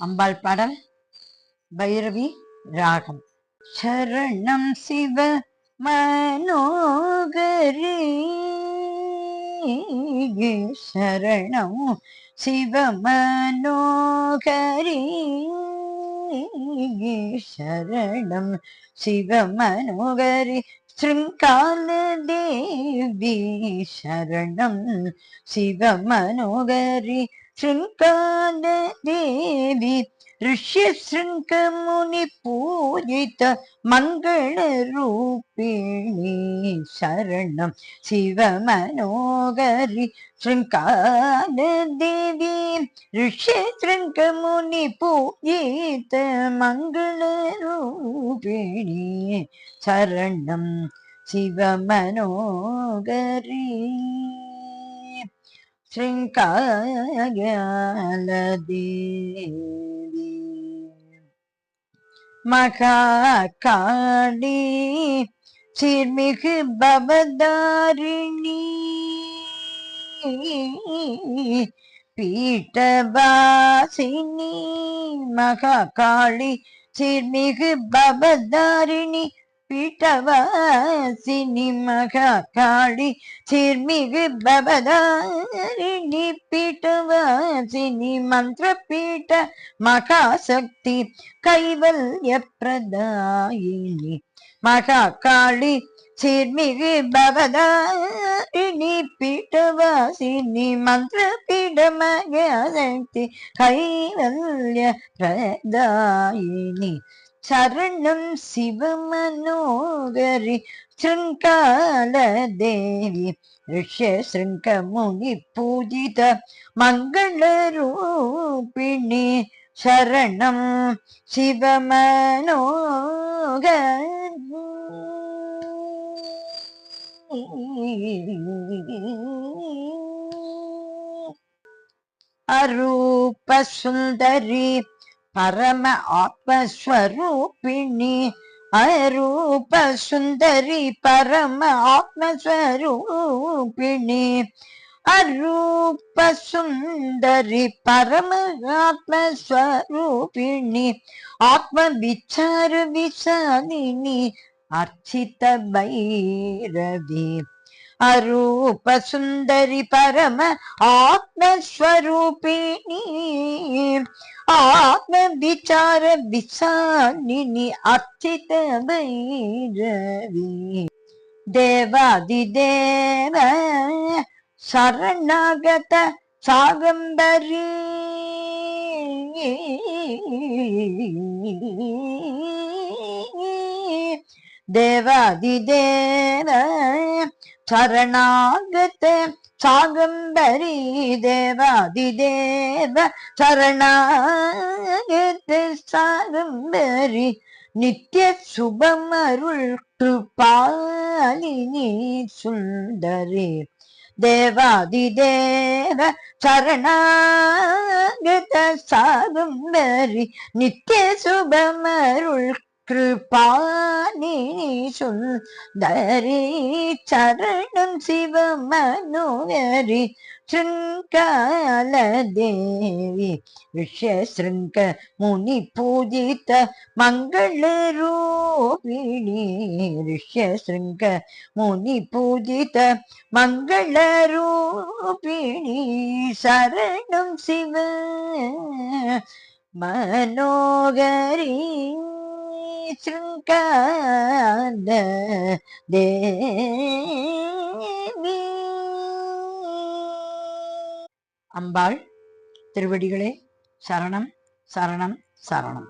அம்பாள் பாடல் பைரவி ராகம். சரணம் சிவ மனோகரி, சரணம் சிவ மனோகரி, சரணம் சிவ மனோகரி, ஸ்ருங்கால தேவி சரணம் சிவ மனோகரி, ஸ்ருங்கால தேவி ऋष्यशृङ्ग मुनि पूजित मंगल रूपिणी शरणं शिव मनोगरी, श्रृंगार देवी ऋष्यशृङ्ग मुनि पूजित मंगल रूपिणी शरणं शिव मनोगरी, श्रृंगार देवी மகாகாளி சீர்மிகு பவதாரிணி, பீட்டவாசினி மகாகாளி சீர்மிகு பவதாரிணி, பீட்டவாசினி மகாகாளி சீர்மிகு பவதாரிணி, பீட்டவாசினி மந்திரபீட்ட மகாசக்தி கைவல்ய பிரதாயினி, மகாகாளி சீர்மிகு பவதாரிணி, பீட்டவாசினி மந்திரபீட மகாசக்தி கைவல்ய பிரதாயினி, சரணம் சிவ மனோகரி, ஸ்ருங்கால தேவி ऋष्यशृङ्ग मुनि पूजित मंगल रूपिणी, शरणं शिव मनोगरी, अरूप सुंदरी परम आत्मस्वरूपिणी, अरूप सुंदरी परम आत्मस्वरूपिणी, अरूप सुंदरी परम आत्मस्वरूपिणी, आत्म विचार विशालिनी अर्चित भैरवी, अरूप सुंदरी परम आत्मस्वरूपिणी, आत्म विचार विशालिनी अर्चित भैरवी, देवादिदेव शरणागत सागंबरी, देवादिदेव शरणागत सागंबरी, देवादिदेव शरणागत सागंबरी, नित्य शुभमरुள் कृपालिनी सुंदरी, देवादिदेव शरणागत सागंबरी, नित्य शुभमरुள் कृपालिनी सुंदरी, चरणं शिव मनोगरी, श्रृंगाल देवी ऋष्यशृंग मुनि पूजित मंगल रूपिणी, ऋष्यशृंग मुनि पूजित मंगल रूपिणी, शरणं शिव मनोगरी, श्रृंगार देवी. அம்பாள் திருவடிகளே சரணம் சரணம் சரணம்.